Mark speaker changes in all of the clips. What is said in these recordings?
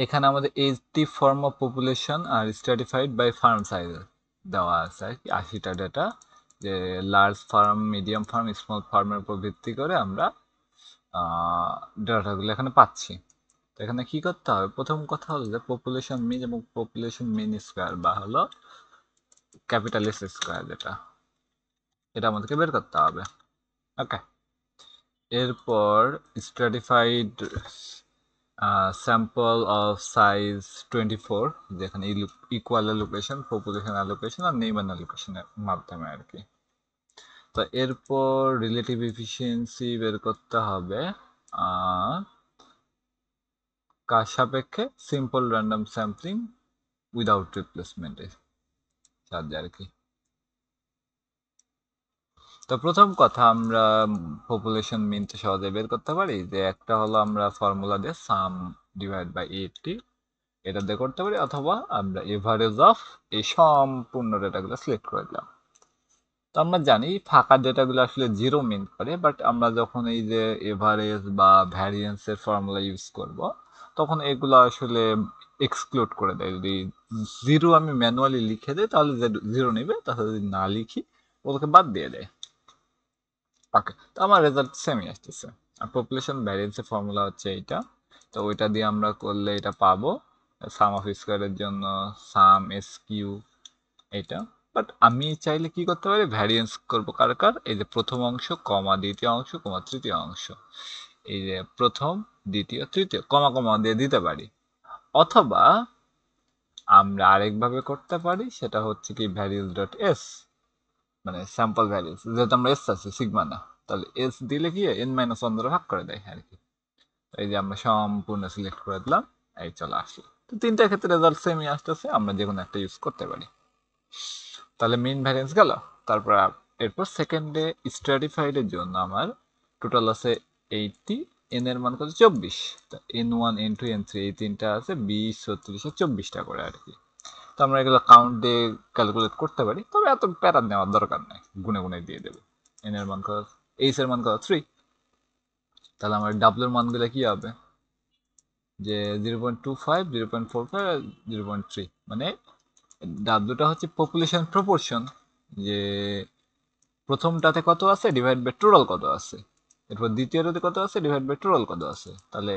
Speaker 1: এখানে আমাদের 80 form of population আর স্ট্র্যাটিফাইড বাই ফার্ম সাইজ দেওয়া আছে আর কি, 80টা ডেটা, যে large farm, medium farm, small ফার্মের উপর ভিত্তি করে আমরা ডেটাগুলো এখানে পাচ্ছি। তো এখানে কি করতে হবে, প্রথম কথা হলো যে পপুলেশন মিন এবং পপুলেশন মিন স্কোয়ার বা হলো ক্যাপিটাল এস স্কোয়ার, যেটা এটা আমাদেরকে বের করতে হবে। ওকে, এরপর স্ট্র্যাটিফাইড স্যাম্পল অফ সাইজ 24, যেখানে ইকুয়াল অ্যালোকেশন, পপুলেশন অ্যালোকেশন আর নেইবার অ্যালোকেশনের মাধ্যমে আর কি। তো এরপর রিলেটিভ এফিসিয়েন্সি বের করতে হবে কার সাপেক্ষে, সিম্পল র্যান্ডম স্যাম্পলিং উইদাউট রিপ্লেসমেন্টের সাহায্যে আর কি। তো প্রথম কথা, আমরা পপুলেশন মিন তো সহজে বের করতে পারি, যে একটা হলো আমরা ফর্মুলা দিয়ে সাম ডিভাইড বাই 80 এটা দিয়ে করতে পারি, অথবা আমরা এভারেজ অফ এই সম্পূর্ণ ডেটাগুলো সিলেক্ট করে দিলাম। তো আমরা জানি ফাঁকা ডেটাগুলো আসলে জিরো মিন করে, বাট আমরা যখন এই যে এভারেজ বা ভ্যারিয়েন্সের ফর্মুলা ইউজ করব, তখন এগুলো আসলে এক্সক্লুড করে দেয়। যদি জিরো আমি ম্যানুয়ালি লিখে দিই তাহলে জিরো নেবে, তাহলে যদি না লিখি ওদেরকে বাদ দিয়ে দেয়। ওকে, তো আমার রেজাল্ট সেমই আসতেছে। আর পপুলেশন ভ্যারিয়েন্সের ফর্মুলা হচ্ছে এইটা, তো ওইটা দিয়ে আমরা করলে এটা পাবো, সাম অফ স্কোয়ারের জন্য সাম এস কিউ এইটা। বাট আমি চাইলে কি করতে পারি, ভ্যারিয়েন্স করব কার কার, এই যে প্রথম অংশ কমা দ্বিতীয় অংশ কমা তৃতীয় অংশ, এই যে প্রথম দ্বিতীয় তৃতীয় কমা কমা দিয়ে দিতে পারি। অথবা আমরা আরেকভাবে করতে পারি, সেটা হচ্ছে কি ভ্যারিয়েন্স ডট এস, মানে স্যাম্পল ভ্যারিয়েন্স, যেহেতু আমরা এস আছে সিগমা না, তাহলে এস দিলে কি এন মাইনাস ওয়ান ধরে ভাগ করে দেয় আর কি। এই যে আমরা সম্পূর্ণ সিলেক্ট করে দিলাম, এই চলে আসলো। তো তিনটা ক্ষেত্রে রেজাল্ট সেমই আসতেছে, আমরা যে কোনো একটা ইউজ করতে পারি। তাহলে মিন ভ্যারিয়েন্স গেল। তারপর এরপর সেকেন্ডে স্ট্র্যাটিফাইডের জন্য আমার টোটাল আছে 80, এন এর মান কত 24, N one N two N three এই তিনটা আছে 20, 36, 24টা করে আর কি। তো আমরা এগুলো কাউন্ট দিয়ে ক্যালকুলেট করতে পারি, তবে এত প্যারা নেওয়ার দরকার নেই, গুনে গুনে দিয়ে দেবে। এন এর মান কত, এইচ এর মান কত 3, তাহলে আমার ডাব্লুর মানগুলো কি হবে, যে 0.25, 0.45 আর 0.3, মানে ডাব্লুটা হচ্ছে পপুলেশন প্রপোর্শন, যে প্রথমটাতে কত আছে ডিভাইড বাই টোটাল কত আছে, এরপর দ্বিতীয়টাতে কত আছে ডিভাইড বাই টোটাল কত আছে, তাহলে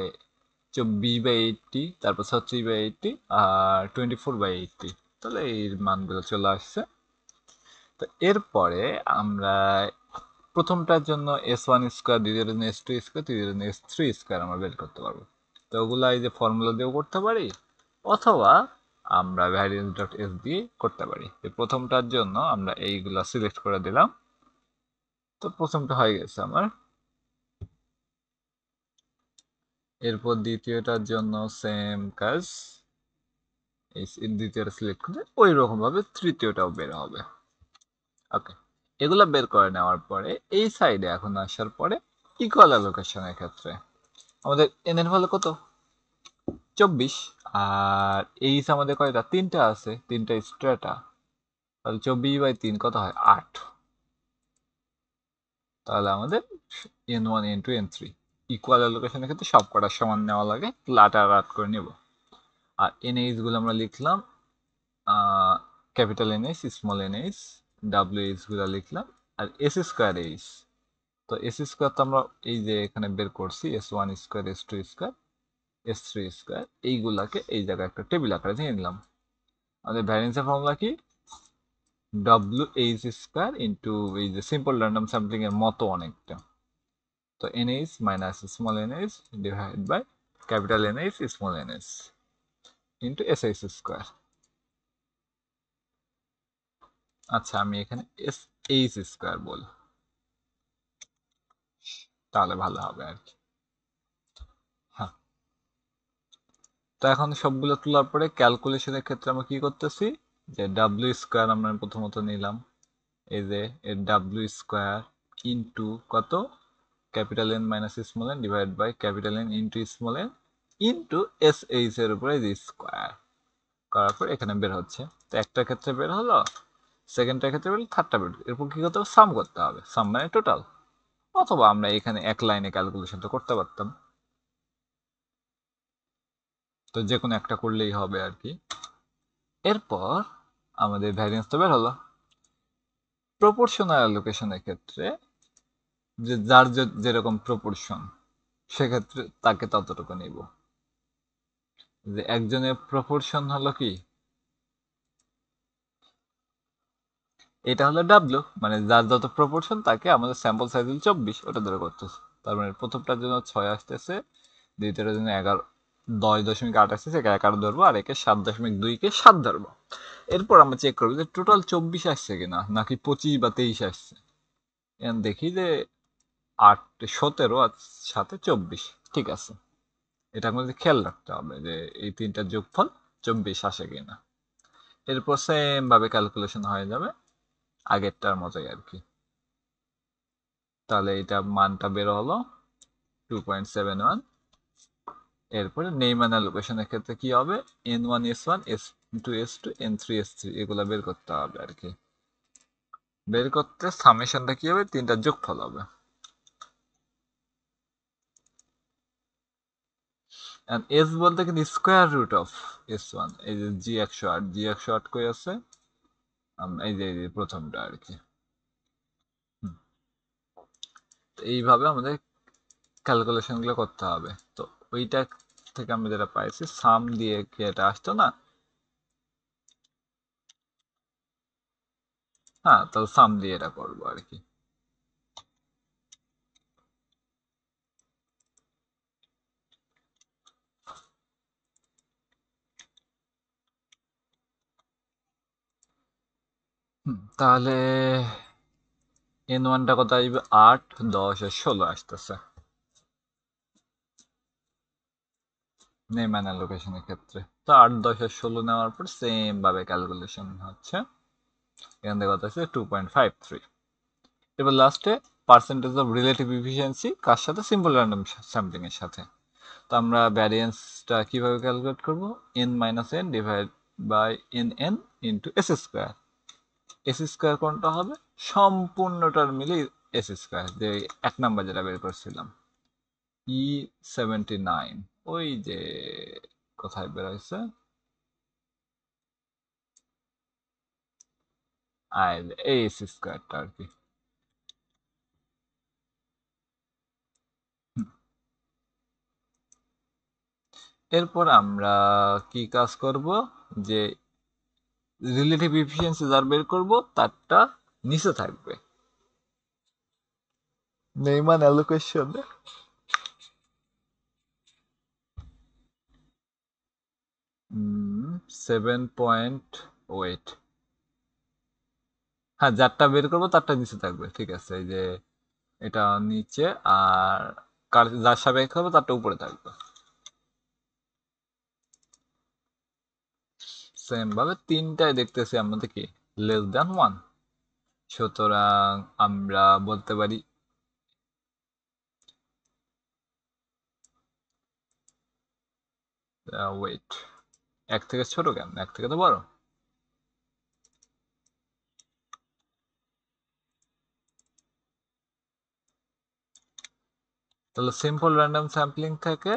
Speaker 1: 24/80, তারপর 36/80 আর 24/80, তাহলে এই মানগুলো চলে আসছে। তো এরপরে আমরা প্রথমটার জন্য S1 স্কোয়ার, দ্বিতীয়টার জন্য S2 স্কোয়ার, তৃতীয়টার জন্য S3 স্কোয়ার আমরা বের করতে পারবো। তো ওগুলা এই যে ফর্মুলা দিয়েও করতে পারি, অথবা আমরা ভ্যারিয়েন্স ডট এস দিয়ে করতে পারি। প্রথমটার জন্য আমরা এইগুলা সিলেক্ট করে দিলাম, তো প্রথমটা হয়ে গেছে আমার। এরপর দ্বিতীয়টার জন্য সেম কাজ, এই দ্বিতীয়টা সিলেক্ট করে ওই রকম ভাবে তৃতীয়টাও বের হবে। ওকে, এগুলা বের করে নেওয়ার পরে এই সাইডে এখন আসার পরে ইকুয়াল অ্যালোকেশনের ক্ষেত্রে আমাদের এন এর ভ্যালু কত 24, আর এইচ আমাদের কয়টা তিনটা আছে, তিনটা স্ট্রেটা, তাহলে 24/3 কত হয় 8, তাহলে আমাদের N one N two N three equal অ্যালোকেশনের ক্ষেত্রে সব কটার সমান নেওয়া লাগে, লাট আর আট করে নেব। আর এনএইচ গুলো আমরা লিখলাম capital NH, small NH, WH গুলো লিখলাম, আর এস স্কোয়ার এইচ। তো এস স্কোয়ার তো আমরা এই যে এখানে বের করছি, S1 square, S2 square, S3 square, এইগুলাকে এই জায়গায় একটা টেবিল আকারে নিয়ে নিলাম। আমাদের ভ্যারিয়েন্সের ফর্মুলা কি, WH স্কোয়ার ইন্টু এই যে সিম্পল র্যান্ডম স্যাম্পলিং এর মতো অনেকটা, তো NH minus small NH divide by capital NH small NH into SH square. আচ্ছা, আমি এখানে SH স্কোয়ার বলি, তাহলে ভালো হবে আর কি। হ্যাঁ, তো এখন সবগুলো তোলার পরে ক্যালকুলেশনের ক্ষেত্রে আমরা কি করতেছি, যে ডাব্লিউ স্কোয়ার আমরা প্রথমত নিলাম, এই যে এর ডাব্লিউ স্কোয়ার ইন্টু কত capital N minus small N divide by capital N into small N into S H এর উপরে যে স্কোয়ার করার পর এখানে বের হচ্ছে। তো একটা ক্ষেত্রে বের হলো, সেকেন্ডটার ক্ষেত্রে বের হলো, থার্ডটা বের হলো, এরপর কি করতে হবে সাম করতে হবে, সাম মানে টোটাল। অথবা আমরা এখানে এক লাইনে ক্যালকুলেশনটা করতে পারতাম। তো যে কোনো একটা করলেই হবে আর কি। এরপর আমাদের ভ্যারিয়েন্স তো বের হলো। প্রপোর্শনাল অ্যালোকেশনের ক্ষেত্রে যে যার যেরকম প্রপোর্শন, সেক্ষেত্রে তাকে ততটুকু নিব। যে একজনের প্রপোর্শন হলো কি, এটা হলো ডাব্লিউ, মানে যার যত প্রপোর্শন তাকে আমাদের স্যাম্পল সাইজ হল 24, ওটা ধরে করতেছে। তার মানে প্রথমটার জন্য 6 আসতেছে, দ্বিতীয়টার জন্য 11, 10.8 আসতেছে, একে 11 ধরবো, আর একে 7.2 কে 7 ধরবো। এরপর আমরা চেক করবো যে টোটাল 24 আসছে কিনা, নাকি 25 বা 23 আসছে। এখন দেখি যে 8, 17 আর সাথে 24, ঠিক আছে। এটা আমাদের খেয়াল রাখতে হবে যে এই তিনটার যোগফল 24 আসে কিনা। এরপর সেম ভাবে ক্যালকুলেশন হয়ে যাবে আগেরটার মতোই আর কি। তাহলে এটা মানটা বের হলো 2.71। এরপরে নেইমান অ্যালোকেশনের ক্ষেত্রে কি হবে, n1 s1 s2 s2 n3 s3 এগুলা বের করতে হবে আর কি। বের করতে সামেশনটা কি হবে, তিনটার যোগফল হবে। and s বলতে কিন্তু স্কোয়ার রুট অফ s1, এই যে g108 কই আছে, এই যে প্রথমটা আর কি। তো এইভাবে আমাদের ক্যালকুলেশন গুলো করতে হবে। তো ওইটা থেকে আমি যেটা পাইছি, সাম দিয়ে কি এটা আসতো না, হ্যাঁ, তাহলে সাম দিয়ে এটা করবো আর কি। তাহলে n1টা কত আসবে, 8, 10 আর 16 আসতেছে নেইমান অ্যালোকেশনের ক্ষেত্রে। তো 8, 10 আর 16 নেওয়ার পর সেম ভাবে ক্যালকুলেশন হচ্ছে। এখান থেকে কত আছে 2.53। এবার লাস্টে পার্সেন্টেজ অফ রিলেটিভ এফিসিয়েন্সি কার সাথে, সিম্পল র্যান্ডম স্যাম্পলিং এর সাথে। তো আমরা ভ্যারিয়েন্সটা কিভাবে ক্যালকুলেট করব, n minus N divide by N N into S square. S square কোনটা হবে, সম্পূর্ণটার মিলে এস স্কোয়ার, যে 1 নাম্বার যেটা বের করছিলাম E79, ওই যে কোথায় বের হয়েছে, আর এই এস স্কোয়ারটা আর কি। এরপর আমরা কি কাজ করব, যে রিলেটিভ এফিসিয়েন্সি যার বের করব তারটা নিচে থাকবে। নেইমান অ্যালোকেশন 7.8, হ্যাঁ, যারটা বের করবো তারটা নিচে থাকবে, ঠিক আছে। এই যে এটা নিচে, আর যার সাপেক্ষে হবে তারটা উপরে থাকবে। সেম ভাবে তিনটায় দেখতেছি আমাদের কি লেস দ্যান 1, সুতরাং আমরা বলতে পারি ওয়েট, 1 থেকে ছোট কেন, 1 থেকে তো বড়। তাহলে সিম্পল র্যান্ডম স্যাম্পলিং থেকে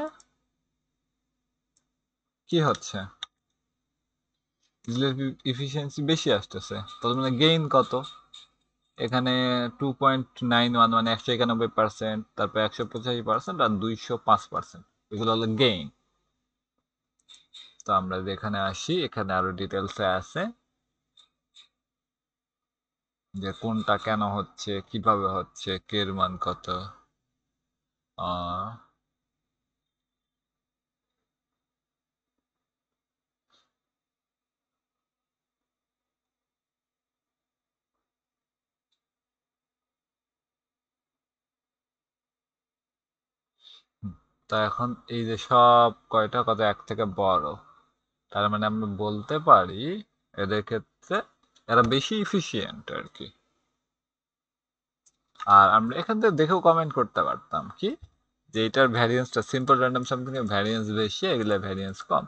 Speaker 1: কি হচ্ছে, রিলেটিভ এফিসিয়েন্সি বেশি আসতেছে, তাহলে মানে গেইন কত, এখানে 2.91, মানে 191%, তারপর 185% আর 205%, এগুলো হলো গেইন। তো আমরা যেখানে আসি, এখানে আরো ডিটেলসে আছে যে কোনটা কেন হচ্ছে, কিভাবে হচ্ছে, কে এর মান কত। আহ তা এখন এই যে সব কয়টা কত 1 থেকে বড়, তার মানে আমরা বলতে পারি এদের ক্ষেত্রে এরা বেশি ইফিশিয়েন্ট আর কি। আর আমরা এখান থেকে দেখেও কমেন্ট করতে পারতাম কি, যে এটার ভ্যারিয়েন্সটা সিম্পল র্যান্ডম সামথিং এর ভ্যারিয়েন্স বেশি, এগুলা ভ্যারিয়েন্স কম,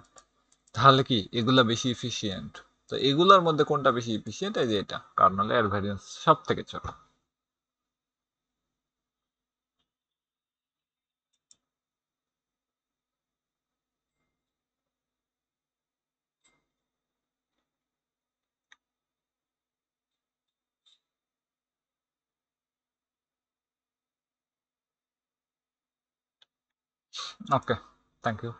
Speaker 1: তাহলে কি এগুলা বেশি ইফিশিয়েন্ট। তো এগুলোর মধ্যে কোনটা বেশি ইফিশিয়েন্ট, এই যে এটা, কারণ হলে এর ভ্যারিয়েন্স সব থেকে ছোট। ওকে, থ্যাংক ইউ।